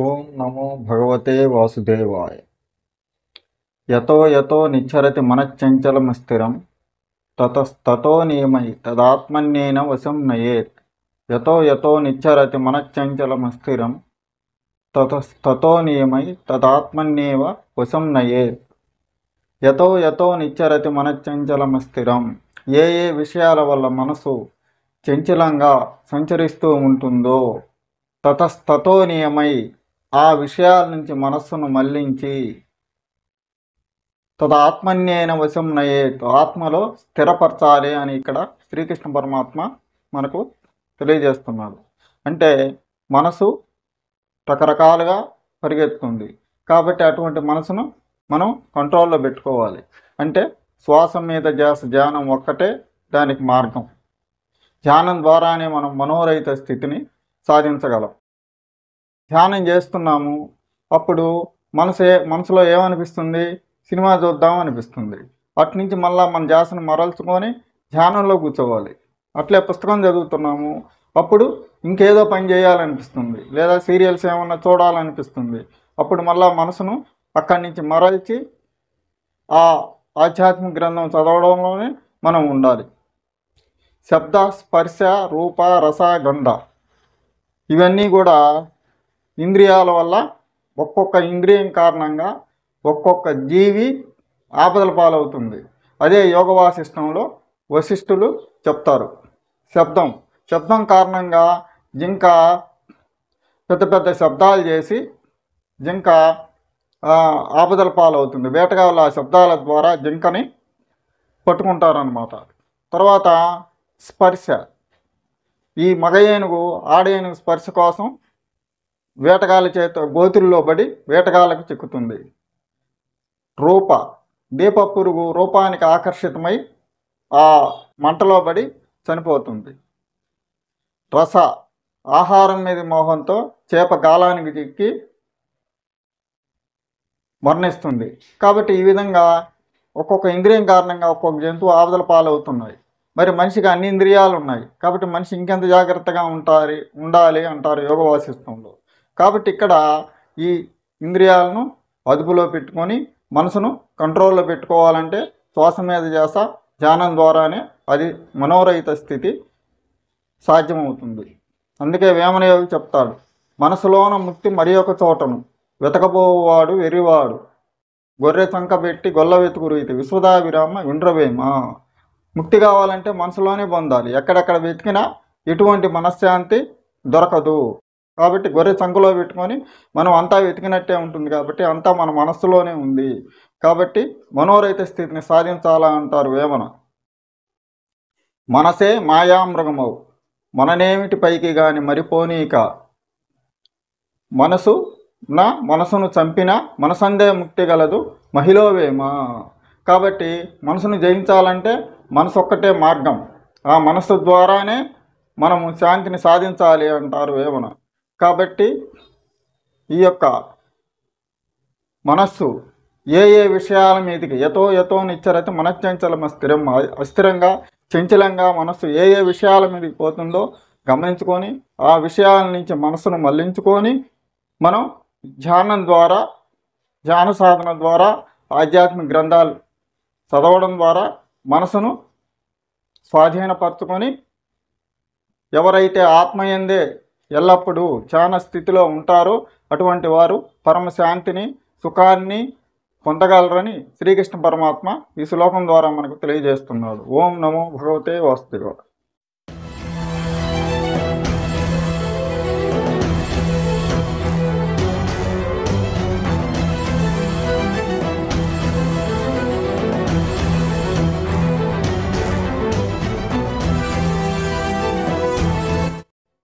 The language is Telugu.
ఓం నమో భగవతే వాసుదేవాయ. యతో యతో నిచ్చరతి మనశ్చంచలమస్థిరం తతస్తతో నియమై తదాత్మన్యేన వశం నయేత్. యతో యతో నిచ్చరతి మనశ్చంచలమస్థిరం తతస్తతో నియమై తదాత్మన్యేవ వశం నయేత్. యతో యతో నిచ్చరతి మనశ్చంచలమస్థిరం. ఏ ఏ విషయాల వల్ల మనసు చంచలంగా సంచరిస్తూ ఉంటుందో తతస్తతో నియమై ఆ విషయాల నుంచి మనస్సును మళ్లించి తదాత్మన్యేన వశం నయేత్ ఆత్మలో స్థిరపరచాలి అని ఇక్కడ శ్రీకృష్ణ పరమాత్మ మనకు తెలియజేస్తున్నాడు. అంటే మనసు రకరకాలుగా పరిగెత్తుంది కాబట్టి అటువంటి మనసును మనం కంట్రోల్లో పెట్టుకోవాలి. అంటే శ్వాస మీద ధ్యానం ఒక్కటే దానికి మార్గం. ధ్యానం ద్వారానే మనం మనోరహిత స్థితిని సాధించగలం. ధ్యానం చేస్తున్నాము, అప్పుడు మనసులో ఏమనిపిస్తుంది? సినిమా చూద్దాం అనిపిస్తుంది. అట్నుంచి మళ్ళీ మన ధ్యాసను మరల్చుకొని ధ్యానంలో కూర్చోవాలి. అట్లే పుస్తకం చదువుతున్నాము, అప్పుడు ఇంకేదో పని చేయాలనిపిస్తుంది, లేదా సీరియల్స్ ఏమన్నా చూడాలనిపిస్తుంది. అప్పుడు మళ్ళీ మనసును అక్కడి నుంచి మరల్చి ఆ ఆధ్యాత్మిక గ్రంథం చదవడంలోనే మనం ఉండాలి. శబ్ద, స్పర్శ, రూప, రస, గంధ ఇవన్నీ కూడా ఇంద్రియాల వల్ల ఒక్కొక్క ఇంద్రియం కారణంగా ఒక్కొక్క జీవి ఆపదల పాలవుతుంది. అదే యోగ వాసిష్టంలో వశిష్ఠులు చెప్తారు. శబ్దం కారణంగా జింక పెద్ద పెద్ద శబ్దాలు చేసి జింక ఆపదల పాలవుతుంది. వేటగాళ్ళు ఆ శబ్దాల ద్వారా జింకని పట్టుకుంటారన్నమాట. తర్వాత స్పర్శ, ఈ మగ ఏనుగు ఆడ ఏనుగు స్పర్శ కోసం వేటగాళ్ళ చేత గోతుల్లో పడి వేటగాళ్ళకు చిక్కుతుంది. రూప, దీప పురుగు రూపానికి ఆకర్షితమై ఆ మంటలో పడి చనిపోతుంది. రస, ఆహారం మీద మోహంతో చేప గాలానికి చిక్కి మరణిస్తుంది. కాబట్టి ఈ విధంగా ఒక్కొక్క ఇంద్రియం కారణంగా ఒక్కొక్క జంతువు ఆపదల పాలవుతున్నాయి. మరి మనిషికి అన్ని ఇంద్రియాలు ఉన్నాయి కాబట్టి మనిషి ఇంకెంత జాగ్రత్తగా ఉండాలి అంటారు యోగ వాసిష్టంలో. కాబట్టి ఇక్కడ ఈ ఇంద్రియాలను అదుపులో పెట్టుకొని మనసును కంట్రోల్లో పెట్టుకోవాలంటే శ్వాస మీద ధ్యానం ద్వారానే అది మనోరహిత స్థితి సాధ్యమవుతుంది. అందుకే వేమన యోగి చెప్తాడు, మనసులోన ముక్తి మరి ఒక చోటను వెతకబోవాడు వెర్రివాడు, గొర్రె చంక పెట్టి గొల్ల వెతుకు రీతి విశ్వదాభిరామ విండ్రవేమ. ముక్తి కావాలంటే మనసులోనే పొందాలి. ఎక్కడెక్కడ వెతికినా ఎటువంటి మనశ్శాంతి దొరకదు. కాబట్టి గొర్రె చంకలో పెట్టుకొని మనం అంతా వెతికినట్టే ఉంటుంది. కాబట్టి అంతా మన మనస్సులోనే ఉంది. కాబట్టి మనోరహిత స్థితిని సాధించాలా అంటారు వేమన. మనసే మాయామృగమవు మననేమిటి పైకి గాని మరిపోనీక, మనసును చంపిన మనసందే ముక్తి గలదు మహిళవేమ. కాబట్టి మనసును జయించాలంటే మనసు ఒక్కటే మార్గం. ఆ మనసు ద్వారానే మనము శాంతిని సాధించాలి అంటారు వేమన. కాబట్టి ఈ యొక్క మనస్సు ఏ ఏ విషయాల మీదకి యతో యతో నిచ్చరతి మనశ్చంచలం స్థిరం, అస్థిరంగా చంచలంగా మనస్సు ఏ ఏ విషయాల మీదకి పోతుందో గమనించుకొని ఆ విషయాల నుంచి మనసును మళ్లించుకొని మనం ధ్యాన సాధన ద్వారా ఆధ్యాత్మిక గ్రంథాలు చదవడం ద్వారా మనసును స్వాధీనపరచుకొని ఎవరైతే ఆత్మయందే ఎల్లప్పుడూ ధ్యాన స్థితిలో ఉంటారో అటువంటి వారు పరమశాంతిని సుఖాన్ని పొందగలరని శ్రీకృష్ణ పరమాత్మ ఈ శ్లోకం ద్వారా మనకు తెలియజేస్తున్నాడు. ఓం నమో భగవతే వాసుదేవాయ.